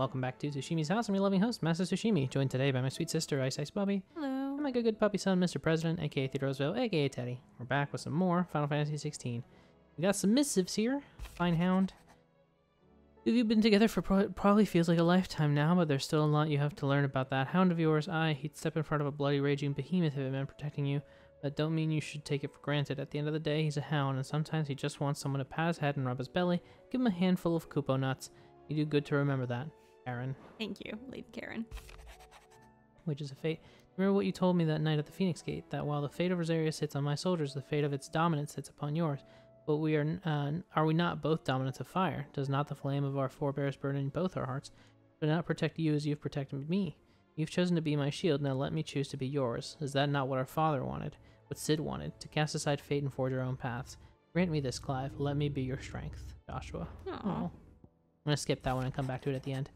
Welcome back to Tsushimi's house. I'm your loving host, Master Tsushimi, joined today by my sweet sister, Ice Bubbie. Hello. And my good puppy son, Mr. President, aka Theodoresville, aka Teddy. We're back with some more Final Fantasy XVI. We got some missives here. Fine Hound. You've been together for probably feels like a lifetime now, but there's still a lot you have to learn about that hound of yours. He'd step in front of a bloody raging behemoth if it meant protecting you. That don't mean you should take it for granted. At the end of the day, he's a hound, and sometimes he just wants someone to pat his head and rub his belly, give him a handful of Kupo nuts. You do good to remember that, Karen. Thank you, Lady Karen. Which is a fate. Remember what you told me that night at the Phoenix Gate, that while the fate of Rosaria sits on my soldiers, the fate of its dominance sits upon yours. But are we not both dominants of fire? Does not the flame of our forebears burn in both our hearts? Do not protect you as you've protected me. You've chosen to be my shield, now let me choose to be yours. Is that not what our father wanted? What Sid wanted? To cast aside fate and forge our own paths. Grant me this, Clive. Let me be your strength. Joshua. Aww. I'm gonna skip that one and come back to it at the end.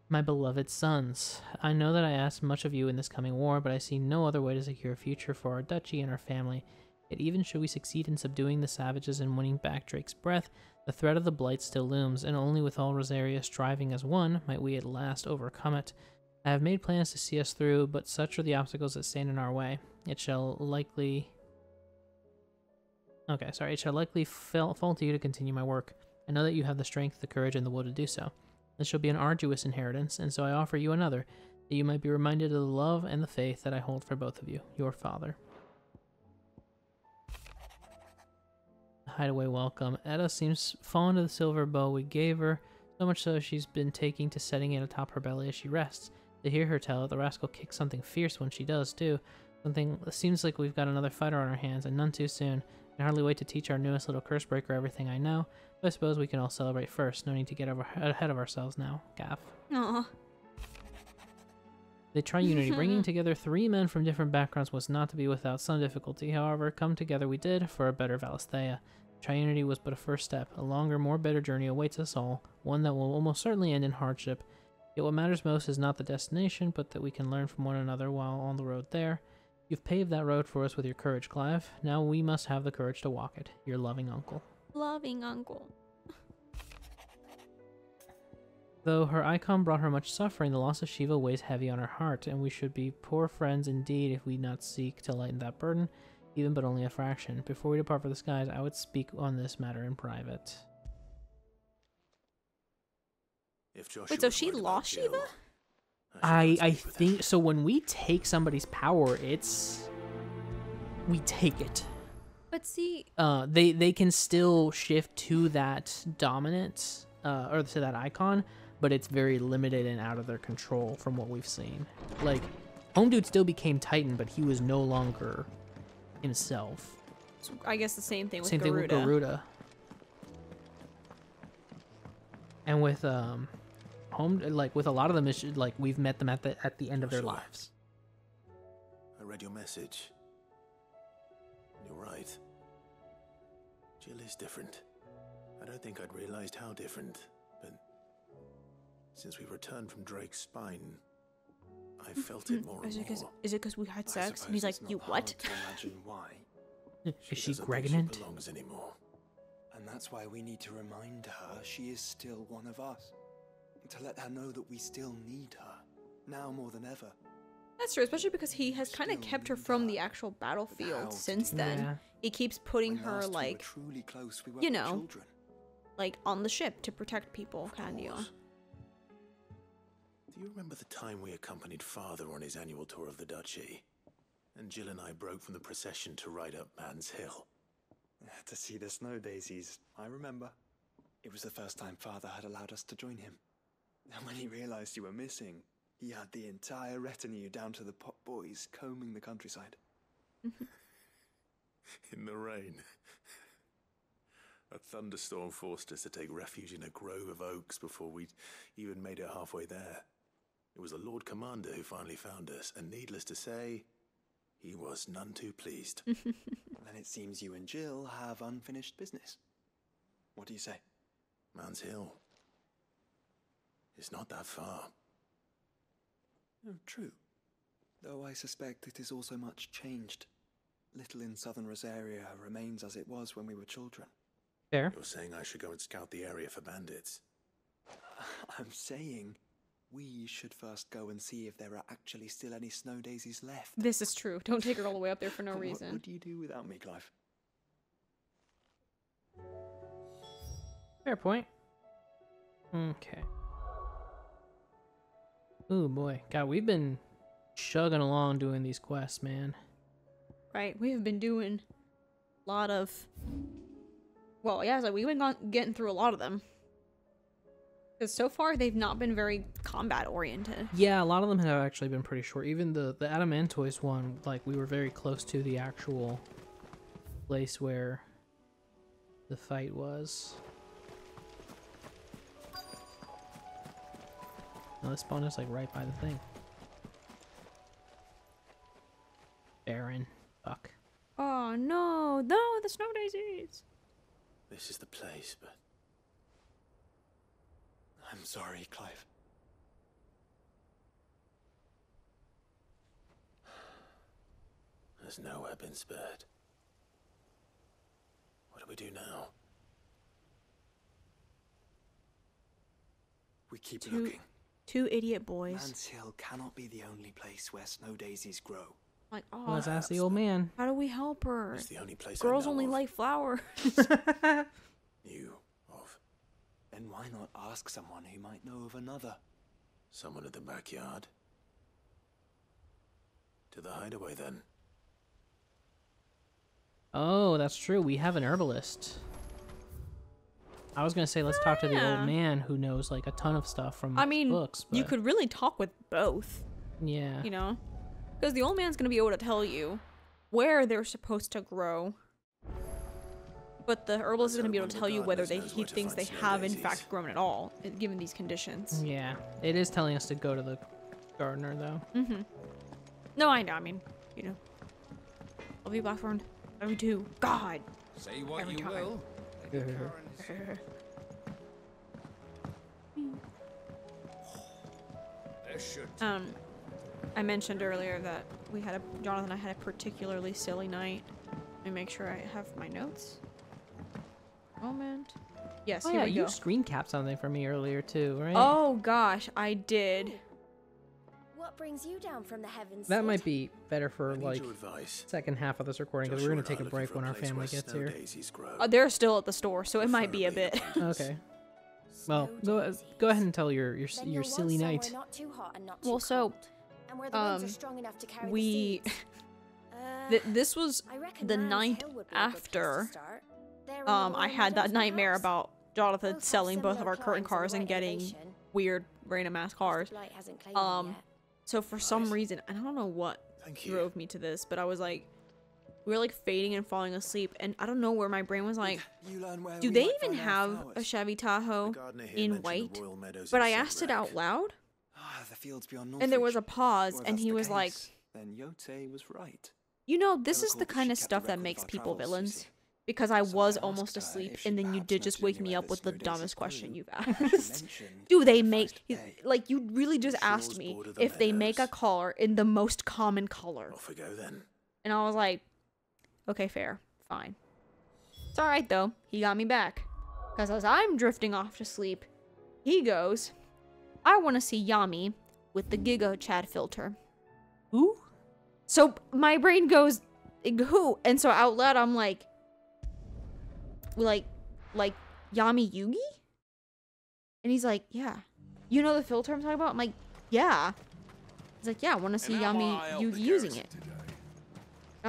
My beloved sons, I know that I ask much of you in this coming war, but I see no other way to secure a future for our duchy and our family. Yet even should we succeed in subduing the savages and winning back Drake's breath, the threat of the Blight still looms, and only with all Rosaria striving as one might we at last overcome it. I have made plans to see us through, but such are the obstacles that stand in our way. It shall likely fall to you to continue my work. I know that you have the strength, the courage, and the will to do so. This shall be an arduous inheritance, and so I offer you another, that you might be reminded of the love and the faith that I hold for both of you, your father. Hideaway welcome. Etta seems fond of the silver bow we gave her, so much so she's been taking to setting it atop her belly as she rests. To hear her tell it, the rascal kicks something fierce when she does, too. Something that seems like we've got another fighter on our hands, and none too soon. I can hardly wait to teach our newest little curse breaker everything I know, but I suppose we can all celebrate first. No need to get ahead of ourselves now. Gaff. Aww. The Tri-Unity, bringing together 3 men from different backgrounds was not to be without some difficulty. However, come together we did for a better Valisthea. Tri-Unity was but a first step. A longer, more bitter journey awaits us all, one that will almost certainly end in hardship. Yet what matters most is not the destination, but that we can learn from one another while on the road there. You've paved that road for us with your courage, Clive. Now we must have the courage to walk it. Your loving uncle. Loving uncle. Though her icon brought her much suffering, the loss of Shiva weighs heavy on her heart, and we should be poor friends indeed if we not seek to lighten that burden, even but only a fraction. Before we depart for the skies, I would speak on this matter in private. Wait, so she lost Shiva? I think so. When we take somebody's power, we take it. But see, they can still shift to that dominance, or to that icon, but it's very limited and out of their control from what we've seen. Like, Home Dude still became Titan, but he was no longer himself. so I guess the same thing with Same Garuda. thing with Garuda. And with with a lot of them, it's like we've met them at the end of their lives. I read your message. You're right. Jill is different. I don't think I'd realized how different, but since we returned from Drake's spine, I felt it more and more. Is it because we had sex? And he's like, you what? To imagine why. Is she doesn't think pregnant? She belongs anymore. And that's why we need to remind her she is still one of us. To let her know that we still need her, now more than ever. That's true, especially because he has kind of kept her from the actual battlefield since then. Yeah. He keeps putting When her, last we were like, truly close, we were you know, children. like on the ship to protect people, kind of deal. Course. Do you remember the time we accompanied Father on his annual tour of the Duchy? And Jill and I broke from the procession to ride up Man's Hill. To see the snow daisies, I remember. It was the first time Father had allowed us to join him. And when he realized you were missing, he had the entire retinue down to the pot boys combing the countryside. In the rain. A thunderstorm forced us to take refuge in a grove of oaks before we'd even made it halfway there. It was the Lord Commander who finally found us, and needless to say, he was none too pleased. And it seems you and Jill have unfinished business. What do you say? Man's Hill. It's not that far. Oh, true. Though I suspect it is also much changed. Little in southern Rosaria remains as it was when we were children. Fair. You're saying I should go and scout the area for bandits? I'm saying We should first go and see if there are actually still any snow daisies left. This is true. Don't take her all the way up there for no What reason. would you do without me, Clive? Fair point. Okay. Ooh, boy. God, we've been chugging along doing these quests, man. Right, we have been doing a lot of... Well, yeah, so we've been getting through a lot of them. Because so far, they've not been very combat-oriented. Yeah, a lot of them have actually been pretty short. Even the Adamantoise one, like, we were very close to the actual place where the fight was. No, this spawn is, like, right by the thing. Baron. Fuck. Oh, no. No, the snow daisies. This is the place, but I'm sorry, Clive. there's nowhere been spared. What do we do now? We keep looking. Two idiot boys. Man's Hill cannot be the only place where snow daisies grow. Like, oh, Well, let's ask the old man. how do we help her? It's the only place Girls I know only of. like flowers. Knew of. Then why not ask someone who might know of another? Someone in the backyard. To the hideaway, then. Oh, that's true. We have an herbalist. I was gonna say let's talk to the Yeah. old man who knows like a ton of stuff from I mean, books. you but- could really talk with both, Yeah. you know? Because the old man's going to be able to tell you where they're supposed to grow. But the herbalist is going to be able to tell you whether he thinks they have in fact grown at all, given these conditions. Yeah. It is telling us to go to the gardener though. Mm-hmm. No, I know. I mean, you know. Love you, Blackthorn. Love you too. God. Say what Every you time. will. Lady Karen's- There should. I mentioned earlier that Jonathan and I had a particularly silly night. Let me make sure I have my notes. Moment. Yes, Oh here yeah, we you go. screen capped something for me earlier too, right? Oh gosh, I did. What brings you down from the heavens? That Sid? might be better for I need like your advice. second half of this recording because Joshua we're gonna and I take a are break looking when for our a place family where gets snow here. daisies grow. They're still at the store, so it might be a bit. Preferably in abundance. Okay. Well, go ahead and tell your Then your you'll want silly somewhere night. Not too hot and not too Well, so, cold, and where the winds are strong enough to carry we the seeds. this was I reckon the Man's night Hill would be a good place to after start. There are I more had that meadows, nightmare perhaps. about Jonathan Both have selling both of similar our current climbs cars and right getting elevation. weird random ass cars. The blight hasn't claimed them yet. So for some Nice. reason, I don't know what Thank you. drove me to this, but I was like, we were like fading and falling asleep, and I don't know where my brain was like, You learn where do we they might even find our have a flowers. Chevy The Tahoe gardener here in mentioned the white? royal meadows But in I asked it Sunrack. out loud, Ah, the fields beyond and there was a Northridge. pause, Well, and that's he the was like, case. Then Yote was right. you know, this I is the recall that kind she of kept a stuff that record of makes our people travels, you villains. see. Because I So was I almost asked her asleep, if she and then you perhaps did just knows wake me anywhere up the with the snow daisies dumbest grew. question you've She asked. mentioned Do they the make first day. like you really just The asked shores me border the if they make a meadows. car in the most common color, Off we go then. and I was like, okay, fair, fine. It's all right though. He got me back, because as I'm drifting off to sleep, he goes, I want to see Yami with the Giga Chad filter. Who? So my brain goes, who? And so out loud, I'm like Yami Yugi? And he's like, yeah. You know the filter I'm talking about? I'm like, yeah. He's like, yeah, I want to see Yami Yugi using it.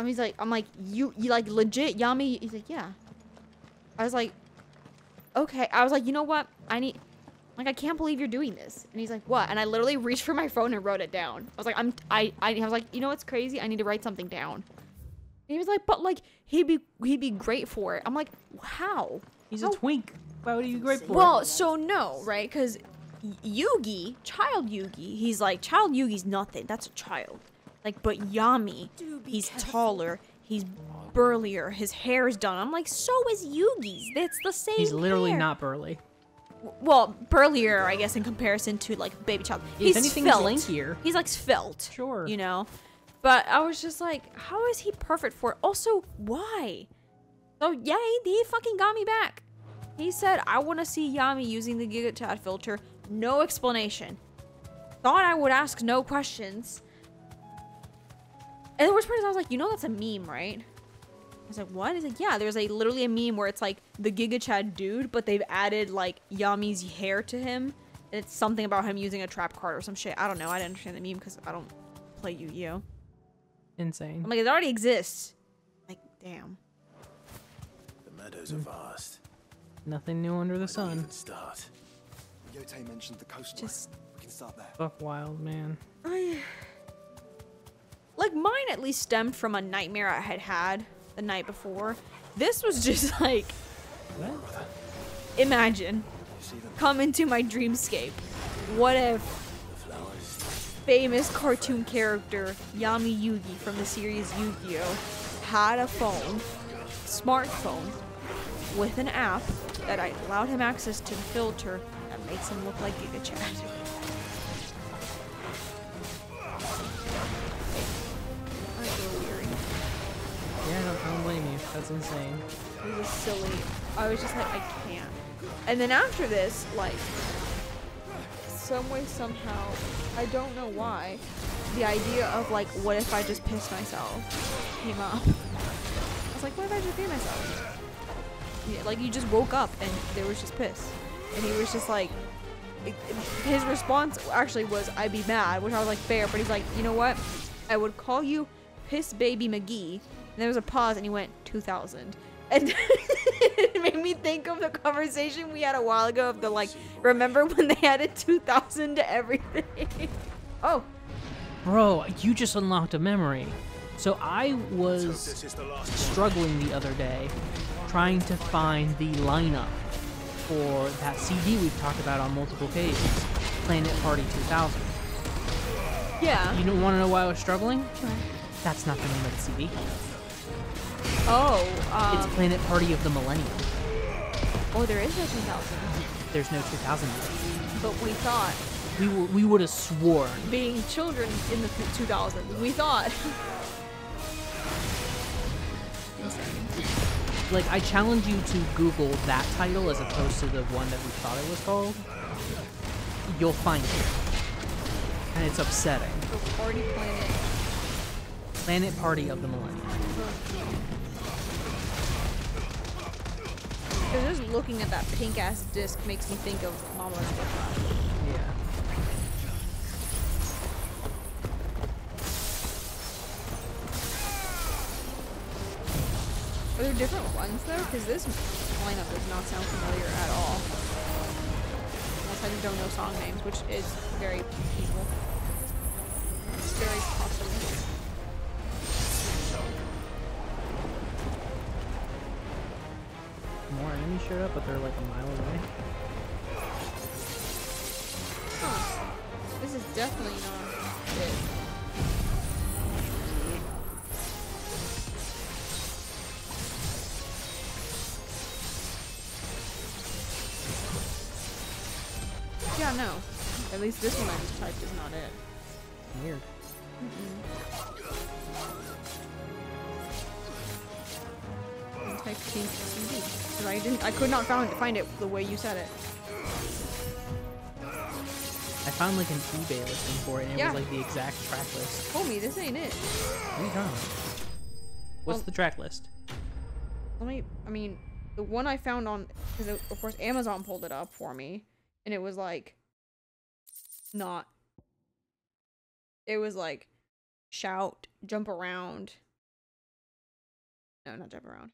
He's like, I'm like, you like legit Yami? He's like, yeah. I was like, okay. I was like, you know what? I can't believe you're doing this. And he's like, what? And I literally reached for my phone and wrote it down. I was like, I was like, you know what's crazy? I need to write something down. And he was like, but like, he'd be great for it. I'm like, how? He's a twink. Why would he be great for Well, it? so no, right? Because Yugi, child Yugi, he's like, child Yugi's nothing. That's a child. Like, but Yami, he's taller, he's burlier, his hair's done. I'm like, so is Yugi's. That's the same He's literally hair. not burly. Well, burlier, I guess, in comparison to like baby child. He's anything, svelte. lankier. He's like svelte. Sure. You know? But I was just like, how is he perfect for it? Also, why? So yeah, he fucking got me back. He said, I want to see Yami using the Giga Chat filter. No explanation. thought I would ask no questions. And the worst part is I was like, you know that's a meme, right? I was like, what? He's like, yeah, there's literally a meme where it's like the Giga Chad dude, but they've added like Yami's hair to him. And it's something about him using a trap card or some shit. I don't know. I didn't understand the meme because I don't play Yu-Gi-Oh. Insane. I'm like, it already exists. Like, damn. The meadows are vast. Nothing new under the Where do we sun. even start? Yote mentioned the coastline. Just- We can start there. Buck wild, man. Like, mine at least stemmed from a nightmare I had had the night before. This was just like, What? imagine, You see them? come into my dreamscape. What if The flowers. famous cartoon character Yami Yugi from the series Yu-Gi-Oh had a phone, smartphone, with an app that I allowed him access to the filter that makes him look like Giga Chad. I feel weary. Yeah, I don't blame you. That's insane. It was silly. I was just like, I can't. And then after this, like, some way, somehow, I don't know why, the idea of like, what if I just pissed myself came up. I was like, what if I just pee myself? Yeah, like, you just woke up and there was just piss. And he was just like, his response actually was, I'd be mad, which I was like, fair, but he's like, you know what? I would call you Piss Baby McGee. And there was a pause and he went, 2000. And it made me think of the conversation we had a while ago of the like, remember when they added 2000 to everything? Oh, Bro, you just unlocked a memory. So I was This is the last struggling the other day trying to find the lineup for that CD we've talked about on multiple occasions, Planet Party 2000. yeah. You don't want to know why I was struggling? That's not the name of the CD. Oh, It's Planet Party of the Millennium. oh, there is no 2000. There's no 2000 yet. But we thought, We would have sworn. being children in the 2000s, we thought. Like, I challenge you to Google that title as opposed to the one that we thought it was called. You'll find it. And it's upsetting. So Party Planet. Planet Party of the Millennium. Because just looking at that pink ass disc makes me think of Mama No. 5. Yeah. Are there different ones though? Because this lineup does not sound familiar at all. Unless I just don't know song names, which is very feasible. It's very possible. More enemies showed up, but they're like a mile away. Huh. This is definitely not it. Yeah, no. At least this one I just typed is not it. Weird. I typed pink CD. Because I could not find it the way you said it. I found like an eBay listing for it, and it Yeah. was like the exact track list. Homie, this ain't it. What are you talking about? What's Well- the track list? I mean, the one I found on, because of course Amazon pulled it up for me, and it was like, it was like, shout, jump around. No, not jump around.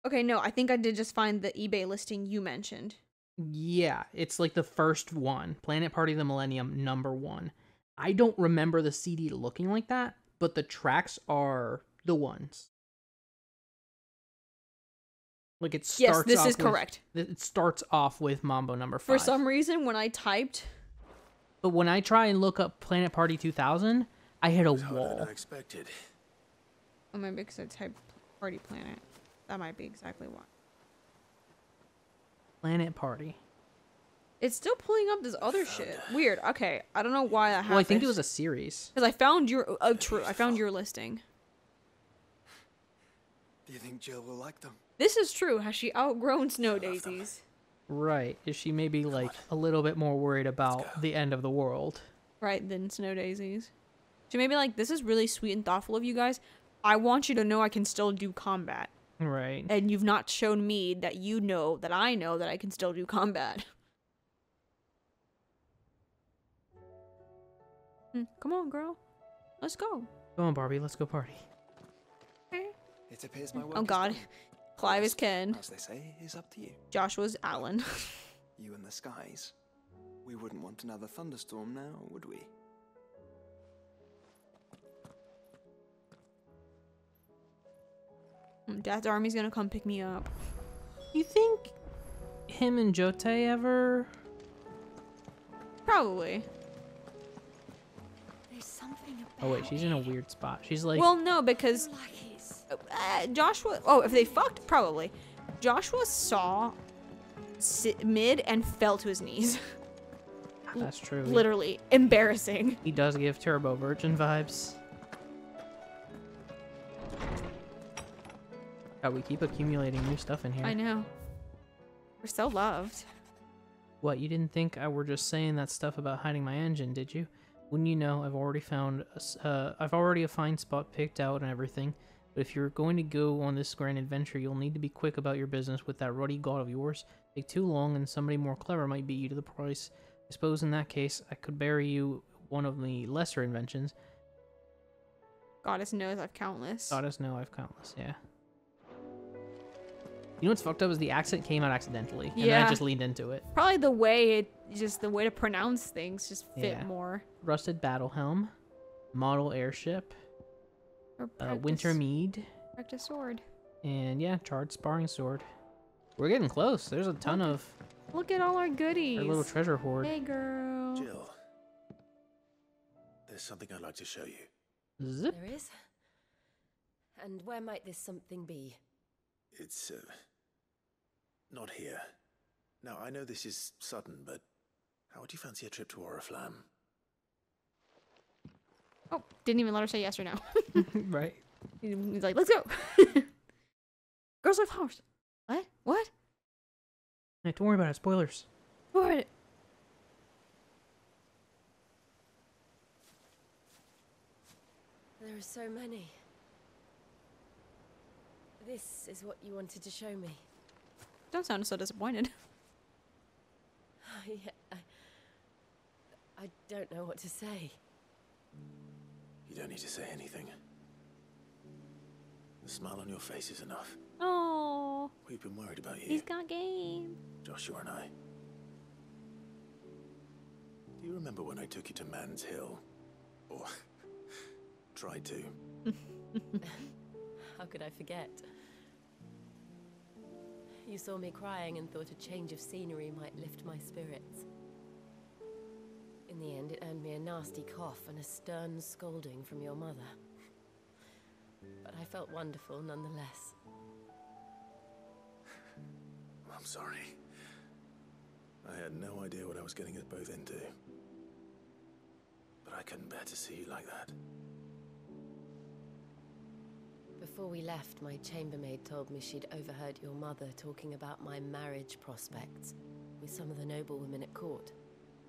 Okay, no, I think I did just find the eBay listing you mentioned. Yeah, it's like the first one, Planet Party of the Millennium #1. I don't remember the CD looking like that, but the tracks are the ones. Like it starts. Yes, this off is with- correct. It starts off with Mambo #5. For some reason, when I typed, but when I try and look up Planet Party 2000, I hit a harder than wall. I expected. oh, maybe because I typed Party Planet. That might be exactly why. Planet Party. It's still pulling up this other shit. Weird. Okay, I don't know why that happened. Well, I think it was a series. because I found your. Oh, true. I found your listing. Do you think Jill will like them? This is true. Has she outgrown snow daisies? Right. Is she maybe like a little bit more worried about the end of the world? Right, than snow daisies. She may be like, this is really sweet and thoughtful of you guys. I want you to know I can still do combat. Right. And you've not shown me that you know that I can still do combat. Come on, girl. Let's go. Come on, Barbie. Let's go party. It appears my work Oh is God. done. Clive is Rest, Ken. as they say, is up to you. Joshua's Alan. You and the skies. We wouldn't want another thunderstorm now, would we? Dad's army's gonna come pick me up. You think him and Jotei ever? Probably. There's something about Oh wait, she's in a weird spot. She's like, Well, no, because like it's Joshua. Oh, if they fucked, probably. Joshua saw mid and fell to his knees. that's true. Literally embarrassing. He does give Turbo Virgin vibes. God, we keep accumulating new stuff in here. I know. We're so loved. What, you didn't think I were just saying that stuff about hiding my engine, did you? Wouldn't you know, I've already a fine spot picked out and everything. But if you're going to go on this grand adventure, you'll need to be quick about your business with that ruddy god of yours. Take too long and somebody more clever might beat you to the price. I suppose in that case, I could bury you one of the lesser inventions. Goddess knows I've countless. Goddess know I've countless, yeah. You know what's fucked up is the accent came out accidentally. And then I Yeah. just leaned into it. Probably the way the way to pronounce things just fit Yeah. more. Rusted battle helm. Model airship. Or Winter mead. practice sword. And yeah, charred sparring sword. We're getting close. There's a ton of Look at all our goodies. our little treasure hoard. Hey, girl. Jill, there's something I'd like to show you. Zip. there is. And where might this something be? It's, not here. Now, I know this is sudden, but how would you fancy a trip to Oriflamme? Oh, didn't even let her say yes or no. Right. He's like, let's go. Girls like flowers. What? What? Hey, don't worry about it. Spoilers. What? There are so many. This is what you wanted to show me. Don't sound so disappointed. Yeah, I don't know what to say. You don't need to say anything. The smile on your face is enough. Oh, We've been worried about you, he's got game. Joshua and I. Do you remember when I took you to Man's Hill? Or tried to? How could I forget? You saw me crying and thought a change of scenery might lift my spirits. In the end, it earned me a nasty cough and a stern scolding from your mother. But I felt wonderful nonetheless. I'm sorry. I had no idea what I was getting us both into. But I couldn't bear to see you like that. Before we left, my chambermaid told me she'd overheard your mother talking about my marriage prospects with some of the noblewomen at court.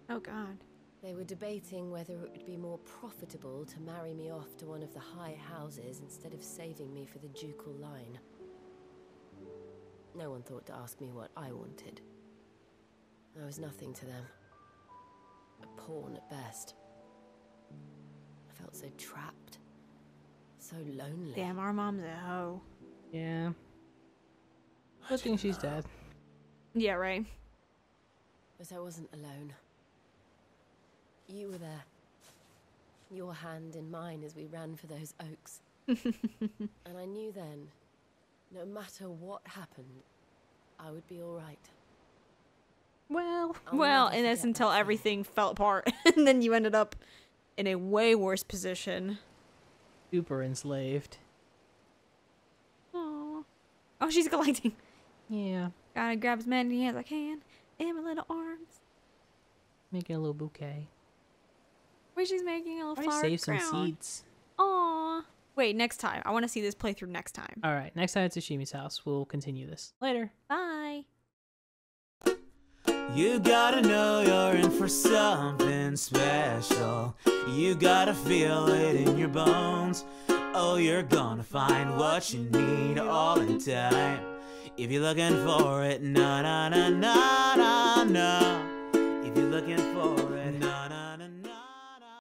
Oh, God. They were debating whether it would be more profitable to marry me off to one of the high houses instead of saving me for the ducal line. No one thought to ask me what I wanted. I was nothing to them. A pawn at best. I felt so trapped. So lonely. Damn, our mom's a hoe. Yeah. Good thing she's dead. Yeah, right. But I wasn't alone. You were there. Your hand in mine as we ran for those oaks. And I knew then, no matter what happened, I would be all right. Well, Well, never and that's forget until that everything fell apart. And then you ended up in a way worse position. super enslaved. Aww. Oh, she's collecting. Yeah. Gotta grab as many as I can in my little arms. Making a little bouquet. Where she's making a little Try flower to save some crown. seeds. Aww. Wait, next time. I want to see this playthrough next time. All right, next time at Tsushimi's house, we'll continue this. Later. Bye. You gotta know you're in for something special. You gotta feel it in your bones. Oh, you're gonna find what you need all in time. If you're looking for it, na na na na.